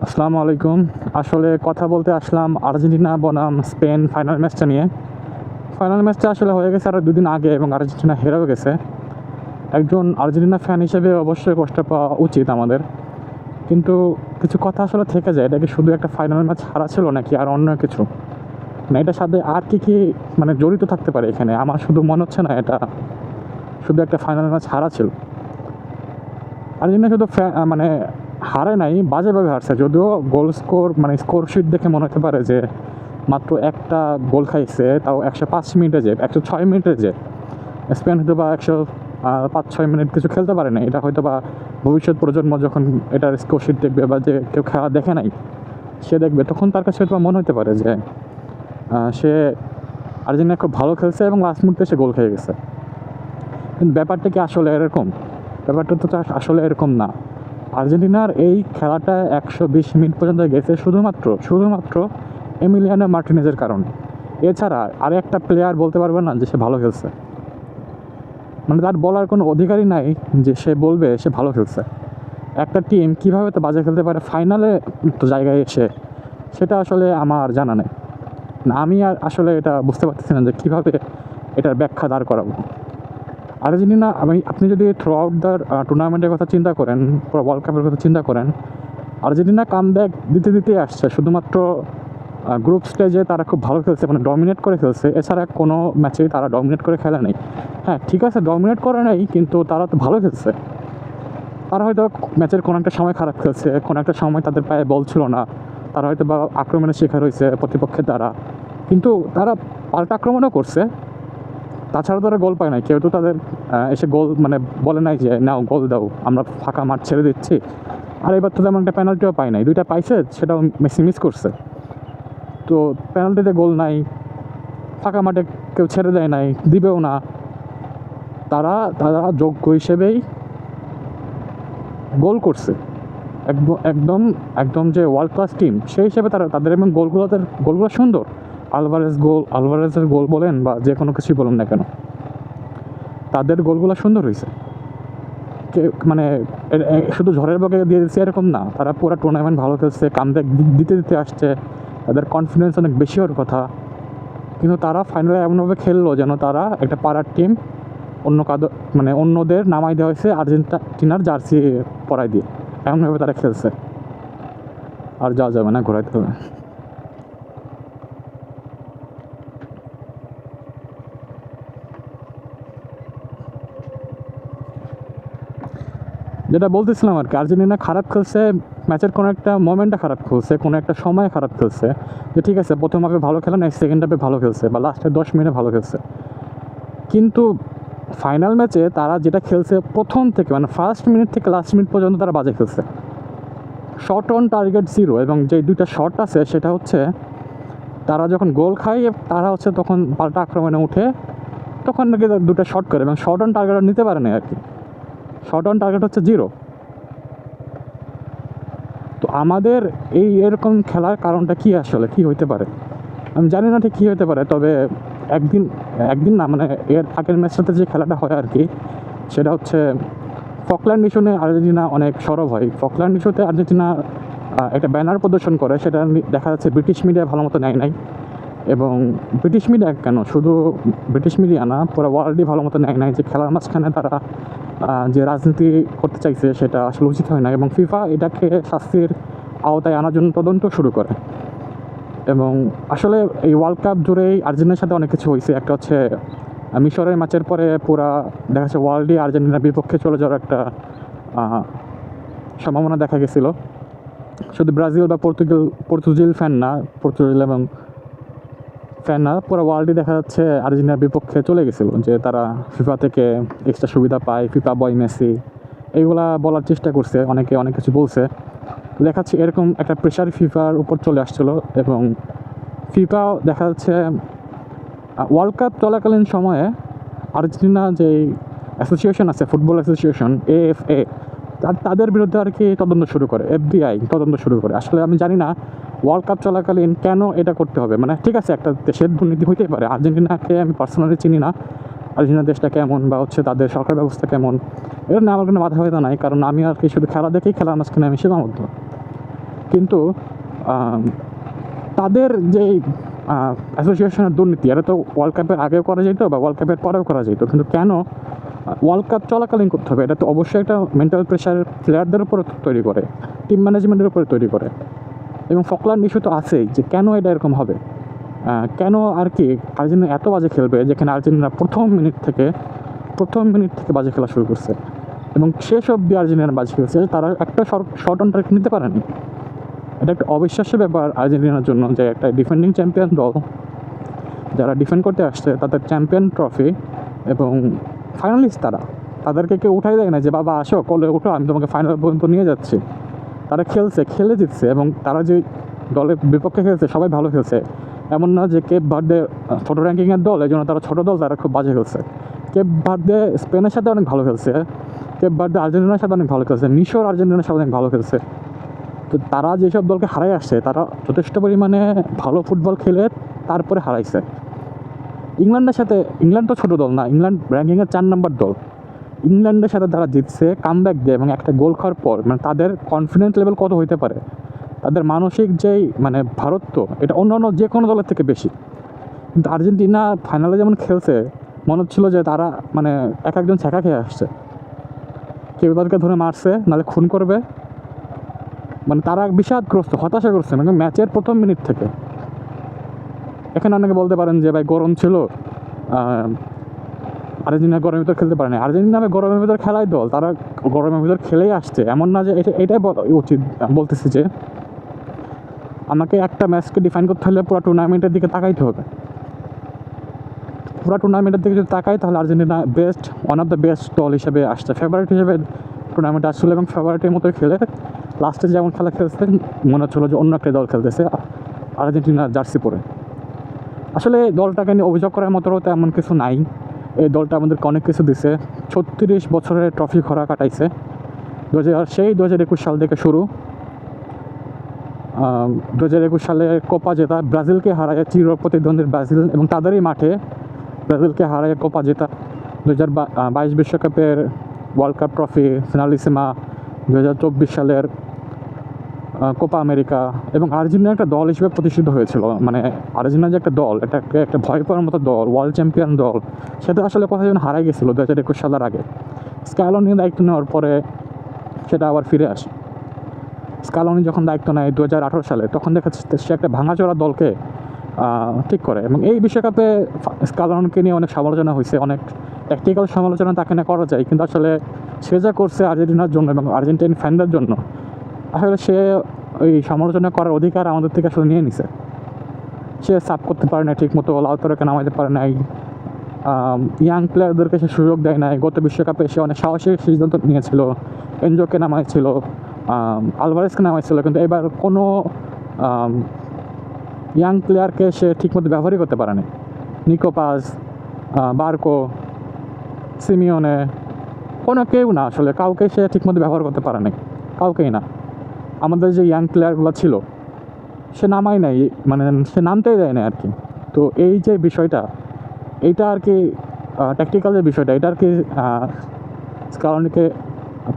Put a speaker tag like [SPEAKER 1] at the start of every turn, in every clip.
[SPEAKER 1] আসসালামু আলাইকুম। আসলে কথা বলতে আসলাম আর্জেন্টিনা বনাম স্পেন ফাইনাল ম্যাচটা নিয়ে। ফাইনাল ম্যাচটা আসলে হয়ে গেছে আরও দুদিন আগে এবং আর্জেন্টিনা হেরেও গেছে। একজন আর্জেন্টিনা ফ্যান হিসেবে অবশ্যই কষ্ট পাওয়া উচিত আমাদের, কিন্তু কিছু কথা আসলে থেকে যায়। এটা কি শুধু একটা ফাইনাল ম্যাচ হারা ছিল নাকি আর অন্য কিছু, না এটার সাথে আর কি কি মানে জড়িত থাকতে পারে এখানে? আমার শুধু মনে হচ্ছে না এটা শুধু একটা ফাইনাল ম্যাচ হারা ছিল। আর্জেন্টিনা শুধু মানে হারে নাই, বাজেভাবে হারছে। যদিও গোল স্কোর মানে স্কোর শিট দেখে মনে হতে পারে যে মাত্র একটা গোল খাইছে, তাও 105 মিনিটে, যে 106 মিনিটে, যে স্পেন হয়তো বা 105-6 মিনিট কিছু খেলতে পারে না। এটা হয়তো বা ভবিষ্যৎ প্রজন্ম যখন এটার স্কোর শিট দেখবে বা যে কেউ খেলা দেখে নাই সে দেখবে, তখন তার কাছে হয়তো মনে হতে পারে যে সে আর্জেন্টিনা খুব ভালো খেলছে এবং লাস্ট মুহূর্তে সে গোল খেয়ে গেছে। কিন্তু ব্যাপারটা কি আসলে এরকম? ব্যাপারটা তো আসলে এরকম না। আর্জেন্টিনার এই খেলাটা 120 মিনিট পর্যন্ত গেছে শুধুমাত্র এমিলিয়ানো মার্টিনেজের কারণে। এছাড়া আর একটা প্লেয়ার বলতে পারবে না যে সে ভালো খেলছে। মানে তার বলার কোনো অধিকারই নাই যে সে বলবে সে ভালো খেলছে। একটা টিম কীভাবে তো বাজে খেলতে পারে ফাইনালে তো জায়গায় এসে, সেটা আসলে আমার জানা নেই। আমি আর আসলে এটা বুঝতে পারতেছি না যে কীভাবে এটার ব্যাখ্যা দাঁড় করাবো। আর্জেন্টিনা, আপনি যদি থ্রু আউট দ্য টুর্নামেন্টের কথা চিন্তা করেন, পুরো ওয়ার্ল্ড কাপের কথা চিন্তা করেন, আর্জেন্টিনা কামব্যাক দিতে আসছে। শুধুমাত্র গ্রুপ স্টেজে তারা খুব ভালো খেলছে, মানে ডমিনেট করে খেলছে। এছাড়া কোনো ম্যাচেই তারা ডমিনেট করে খেলে নেই। হ্যাঁ ঠিক আছে, ডমিনেট করে নেই, কিন্তু তারা তো ভালো খেলছে। তারা হয়তো ম্যাচের কোনো একটা সময় খারাপ খেলছে, কোনো একটা সময় তাদের পায়ে বল ছিল না, তারা হয়তো বা আক্রমণের শিকার হয়েছে প্রতিপক্ষের দ্বারা, কিন্তু তারা পাল্টা আক্রমণও করছে। তাছাড়া তারা গোল পায় নাই। কেউ তো তাদের এসে গোল মানে বলে নাই যে নাও গোল দাও, আমরা ফাঁকা মাঠ ছেড়ে দিচ্ছি। আর এবার তো তেমন একটা পেনাল্টিও পায় নাই, দুইটা পাইছে সেটাও মেসি মিস করছে। তো পেনাল্টিতে গোল নাই, ফাঁকা মাঠে কেউ ছেড়ে দেয় নাই, দিবেও না। তারা তারা যোগ্য হিসেবেই গোল করছে। একদম একদম যে ওয়ার্ল্ড ক্লাস টিম সেই হিসেবে তাদের এবং গোলগুলো সুন্দর। আলভারেজের গোল বলেন বা যে কোনো কিছুই বলুন না কেন, তাদের গোলগুলো সুন্দর হয়েছে। মানে শুধু ঝড়ের বকে দিয়ে দিচ্ছে এরকম না, তারা পুরো টুর্নামেন্ট ভালো খেলছে, কামব্যাক দিতে আসছে, তাদের কনফিডেন্স অনেক বেশি হওয়ার কথা। কিন্তু তারা ফাইনালে এমনভাবে খেললো যেন তারা একটা পাড়ার টিম, মানে অন্যদের নামাই দেওয়া হয়েছে আর্জেন্টিনার জার্সি পরাই দিয়ে। এমনভাবে তারা খেলছে। আর যাওয়া যাবে না, ঘোরাইতে হবে। যেটা বলতেছিলাম আর কি, আর্জেন্টিনা খারাপ খেলছে, ম্যাচের কোনো একটা মোমেন্টে খারাপ খেলছে, কোনো একটা সময় খারাপ খেলছে। যে ঠিক আছে, প্রথম হাফে ভালো খেলে না, সেকেন্ড হাফে ভালো খেলছে বা লাস্টের 10 মিনিটে ভালো খেলছে। কিন্তু ফাইনাল ম্যাচে তারা যেটা খেলছে প্রথম থেকে, মানে ফার্স্ট মিনিট থেকে লাস্ট মিনিট পর্যন্ত তারা বাজে খেলছে। শট অন টার্গেট 0, এবং যে দুইটা শট আছে সেটা হচ্ছে তারা যখন গোল খায় তারা হচ্ছে তখন পাল্টা আক্রমণে উঠে তখন নাকি দুটো শট করে, এবং শট অন টার্গেট নিতে পারে না আর কি। শট অন টার্গেট হচ্ছে 0। তো আমাদের এরকম খেলার কারণটা কি, আসলে কি হইতে পারে আমি জানি না ঠিক কী হতে পারে। তবে একদিন না, মানে এর আগের ম্যাচটাতে যে খেলাটা হয় আর কি, সেটা হচ্ছে ফকল্যান্ড ইস্যুতে আর্জেন্টিনা অনেক সরব হয়। ফকল্যান্ড ইস্যুতে আর্জেন্টিনা একটা ব্যানার প্রদর্শন করে, সেটা দেখা যাচ্ছে ব্রিটিশ মিডিয়া ভালো মতো নেয় নাই। এবং ব্রিটিশ মিডিয়া কেন, শুধু ব্রিটিশ মিডিয়া না, পুরো ওয়ার্ল্ডই ভালো মতো নেয় নাই যে খেলার মাঝখানে তারা যে রাজনীতি করতে চাইছে সেটা আসলে উচিত হয় না। এবং ফিফা এটাকে শাস্তির আওতায় আনার জন্য তদন্ত শুরু করে। এবং আসলে এই ওয়ার্ল্ড কাপ জুড়েই আর্জেন্টিনার সাথে অনেক কিছু হয়েছে। একটা হচ্ছে মিশরের ম্যাচের পরে পুরা দেখা যাচ্ছে ওয়ার্ল্ডই আর্জেন্টিনার বিপক্ষে চলে যাওয়ার একটা সম্ভাবনা দেখা গেছিলো। শুধু ব্রাজিল বা পর্তুগাল ফ্যান না, পর্তুগাল এবং ফ্যান না, পুরো ওয়ার্ল্ডই দেখা যাচ্ছে আর্জেন্টিনার বিপক্ষে চলে গেছিলো, যে তারা ফিফা থেকে এক্সট্রা সুবিধা পায়, ফিফা বয় মেসি, এইগুলা বলার চেষ্টা করছে, অনেকে অনেক কিছু বলছে। দেখাচ্ছে এরকম একটা প্রেশার ফিফার উপর চলে আসছিলো। এবং ফিফাও দেখা যাচ্ছে ওয়ার্ল্ড কাপ চলাকালীন সময়ে আর্জেন্টিনা যে অ্যাসোসিয়েশন আছে, ফুটবল অ্যাসোসিয়েশন AFA, তাদের বিরুদ্ধে আর কি তদন্ত শুরু করে, FBI তদন্ত শুরু করে। আসলে আমি জানি না ওয়ার্ল্ড কাপ চলাকালীন কেন এটা করতে হবে। মানে ঠিক আছে, একটা দেশের দুর্নীতি হইতেই পারে। আর্জেন্টিনাকে আমি পার্সোনালি চিনি না, আর্জেন্টিনা দেশটা কেমন বা হচ্ছে তাদের সরকার ব্যবস্থা কেমন, এটা নিয়ে আমার কোনো মাথা ব্যথা নাই, কারণ আমি আর কি শুধু খেলা দেখেই খেলার মাঝখানে আমি সীমাবদ্ধ। কিন্তু আম, তাদের যে অ্যাসোসিয়েশনের দুর্নীতি, এটা তো ওয়ার্ল্ড কাপের আগেও করা যেত বা ওয়ার্ল্ড কাপের পরেও করা যেত, কিন্তু কেন ওয়ার্ল্ড কাপ চলাকালীন করতে হবে? এটা তো অবশ্যই একটা মেন্টাল প্রেশার প্লেয়ারদের উপরে তৈরি করে, টিম ম্যানেজমেন্টের উপরে তৈরি করে। এবং ফকল্যান্ড ইস্যু তো আছেই, যে কেন এটা এরকম হবে, কেন আর কি আর্জেন্টিনা এত বাজে খেলবে, যেখানে আর্জেন্টিনা প্রথম মিনিট থেকে বাজে খেলা শুরু করছে এবং শেষ অবধি আর্জেন্টিনা বাজে খেলছে, তারা একটা শর্ট অন ট্র্যাক নিতে পারেনি। এটা একটা অবিশ্বাস্য ব্যাপার আর্জেন্টিনার জন্য, যে একটা ডিফেন্ডিং চ্যাম্পিয়ন দল যারা ডিফেন্ড করতে আসছে তাদের চ্যাম্পিয়ন ট্রফি এবং ফাইনালিস্ট, তাদেরকে কেউ উঠাই দেয় না যে বাবা আসো কোলে উঠো, আমি তোমাকে ফাইনাল পর্যন্ত নিয়ে যাচ্ছি। তারা খেলে জিতছে এবং তারা যে দলের বিপক্ষে খেলছে সবাই ভালো খেলছে। এমন না যে কেপ ভার্দে ছোটো র্যাঙ্কিংয়ের দল, এই জন্য তারা ছোটো দল, তারা খুব বাজে খেলছে। কেপ ভার্দে স্পেনের সাথে অনেক ভালো খেলছে, কেপ ভার্দে আর্জেন্টিনার সাথে অনেক ভালো খেলছে, মিশর আর্জেন্টিনার সাথে অনেক ভালো খেলছে। তো তারা যেসব দলকে হারাই আসছে, তারা যথেষ্ট পরিমাণে ভালো ফুটবল খেলে তারপরে হারাইছে। ইংল্যান্ড তো ছোটো দল না, ইংল্যান্ড র্যাঙ্কিংয়ের 4 নম্বর দল। ইংল্যান্ডের সাথে তারা জিতছে কামব্যাক দিয়ে এবং একটা গোল খাওয়ার পর, মানে তাদের কনফিডেন্স লেভেল কত হইতে পারে, তাদের মানসিক যেই মানে ভারত্ব, এটা অন্যান্য যে কোনো দলের থেকে বেশি। কিন্তু আর্জেন্টিনা ফাইনালে যেমন খেলছে, মনে হচ্ছিল যে তারা মানে একজন ছ্যাঁকা খেয়ে আসছে, কেউ তাদেরকে ধরে মারছে, নাহলে খুন করবে। মানে তারা বিষাদগ্রস্ত, হতাশাগ্রস্ত মানে ম্যাচের প্রথম মিনিট থেকে। এখানে অনেকে বলতে পারেন যে ভাই গরম ছিল, আর্জেন্টিনা গরমের ভিতর খেলতে পারে না। আর্জেন্টিনা গরমের ভিতর খেলাই দল, তারা গরমের ভিতর খেলেই আসছে। এমন না যে এটাই উচিত, বলতেছি যে আমাকে একটা ম্যাচকে ডিফাইন করতে হলে পুরো টুর্নামেন্টের দিকে তাকাইতে হবে। পুরো টুর্নামেন্টের দিকে যদি তাকাই, তাহলে Argentina one of the best দল হিসেবে আসছে, ফেভারিট হিসেবে টুর্নামেন্টে আসছিল এবং ফেভারিটের মতোই খেলে লাস্টে যেমন খেলা খেলছে মনে হচ্ছিলো যে অন্য একটা দল খেলতেছে আর্জেন্টিনার জার্সি পরে। আসলে দলটাকে নিয়ে অভিযোগ করার মতো এমন কিছু নাই। এই দলটা আমাদেরকে অনেক কিছু দিছে, 36 বছরের ট্রফি খরা কাটাইছে। 2021 সাল থেকে শুরু, 2021 সালে কোপা জেতা, ব্রাজিলকে হারায়, চির প্রতিদ্বন্দ্বী ব্রাজিল এবং তাদেরই মাঠে ব্রাজিলকে হারায় কোপা জেতা। 2022 বিশ্বকাপের ওয়ার্ল্ড কাপ ট্রফি, ফিনালিসিমা, 2024 সালের কোপা আমেরিকা। এবং আর্জেন্টিনা একটা দল হিসেবে প্রতিষ্ঠিত হয়েছিল, মানে আর্জেন্টিনা যে একটা দল, এটা একটা ভয় পাওয়ার মতো দল, ওয়ার্ল্ড চ্যাম্পিয়ন দল, সেটা আসলে কোথায় যেন হারাই গেছিলো 2021 সালের আগে। স্ক্যালোনি দায়িত্ব নেওয়ার পরে সেটা আবার ফিরে আসে। স্ক্যালোনি যখন দায়িত্ব নেয় 2018 সালে, তখন দেখা যাচ্ছে সে একটা ভাঙাচোরা দলকে ঠিক করে। এবং এই বিশ্বকাপে স্ক্যালোনিকে নিয়ে অনেক সমালোচনা হয়েছে, অনেক ট্যাকটিক্যাল সমালোচনা তাকে নিয়ে করা যায়, কিন্তু আসলে সে যা করছে আর্জেন্টিনার জন্য এবং আর্জেন্টিন ফ্যানদের জন্য, আসলে সে ওই সমালোচনা করার অধিকার আমাদের থেকে আসলে নিয়ে নিছে। সে সাব করতে পারে না ঠিক মতো, লাউতারোকে নামাইতে পারে নাই, ইয়াং প্লেয়ারদেরকে সে সুযোগ দেয় নাই। গত বিশ্বকাপে সে অনেক সাহসী সিদ্ধান্ত নিয়েছিল, এনজোকে নামাইছিল, আলভারেজকে নামাইছিল, কিন্তু এবার কোনো ইয়াং প্লেয়ারকে সে ঠিকমতো ব্যবহারই করতে পারে না। নিকো পাস, বার্কো, সিমিওনে, কোনো কেউ না, আসলে কাউকে সে ঠিকমতো ব্যবহার করতে পারে নাই, কাউকেই না। আমাদের যে ইয়াং প্লেয়ারগুলো ছিল সে নামাই নাই, মানে সে নামতেই দেয় না আর কি। তো এই যে বিষয়টা, এইটা আর কি ট্যাকটিক্যাল যে বিষয়টা, এটা আর কি স্ক্যালোনিকে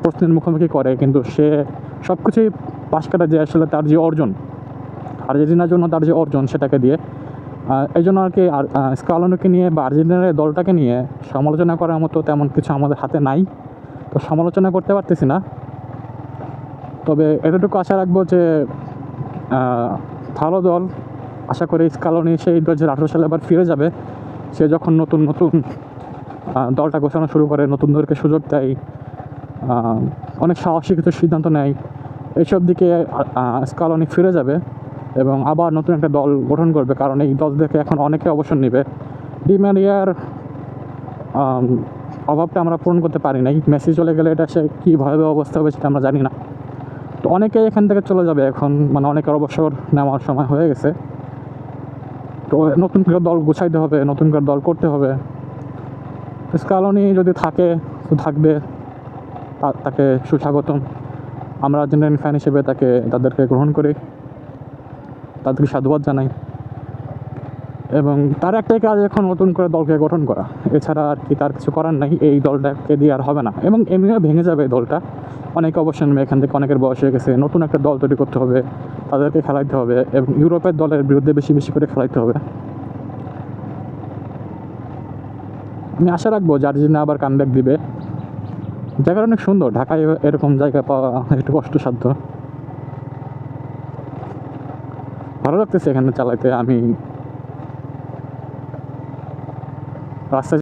[SPEAKER 1] প্রশ্নের মুখোমুখি করে, কিন্তু সে সব কিছুই পাশ কাটা যে আসলে তার যে অর্জন, আর্জেন্টিনার জন্য তার যে অর্জন, সেটাকে দিয়ে। এই জন্য আর কি স্ক্যালোনিকে নিয়ে বা আর্জেন্টিনার দলটাকে নিয়ে সমালোচনা করার মতো তেমন কিছু আমাদের হাতে নাই, তো সমালোচনা করতে পারতেছি না। তবে এতটুকু আশা রাখবো যে ভালো দল, আশা করি স্ক্যালোনি সেই 2018 সালে আবার ফিরে যাবে। সে যখন নতুন দলটা গোছানো শুরু করে, নতুনদেরকে সুযোগ দেয়, অনেক সাহসী কিছু সিদ্ধান্ত নেয়, এইসব দিকে স্ক্যালোনি ফিরে যাবে এবং আবার নতুন একটা দল গঠন করবে। কারণ এই দল থেকে এখন অনেকে অবসর নেবে। ডি মারিয়ার অভাবটা আমরা পূরণ করতে পারি নাই। মেসি চলে গেলে এটা সে কী ভয়াবহ অবস্থা হবে সেটা আমরা জানি না। তো অনেকেই এখান থেকে চলে যাবে এখন, মানে অনেকের অবসর নেওয়ার সময় হয়ে গেছে। তো নতুন করে দল গুছাইতে হবে, নতুন করে দল করতে হবে। স্ক্যালোনি যদি থাকে তো থাকবে, তাকে সুস্বাগতম। আমরা আর্জেন্টিনান ফ্যান হিসেবে তাদেরকে গ্রহণ করি, তাদেরকে সাধুবাদ জানাই। এবং তার একটাই কাজ এখন নতুন করে দলকে গঠন করা, এছাড়া আর কি তার কিছু করার নাই। এই দলটাকে দিয়ে আর হবে না, এবং এমনিও ভেঙে যাবে এই দলটা। অনেকে অবশ্য নেবে এখান থেকে, অনেকের বয়স হয়ে গেছে, নতুন একটা দল তৈরি করতে হবে, তাদেরকে খেলাইতে হবে এবং ইউরোপের দলের বিরুদ্ধে বেশি বেশি করে খেলাইতে হবে। আমি আশা রাখবো যে আর্জেন্টিনা আবার কামব্যাক দিবে। জায়গাটা অনেক সুন্দর, ঢাকায় এরকম জায়গা পাওয়া একটু কষ্টসাধ্য। ভালো লাগতেছে এখানে চালাইতে। আমি রাস্তায়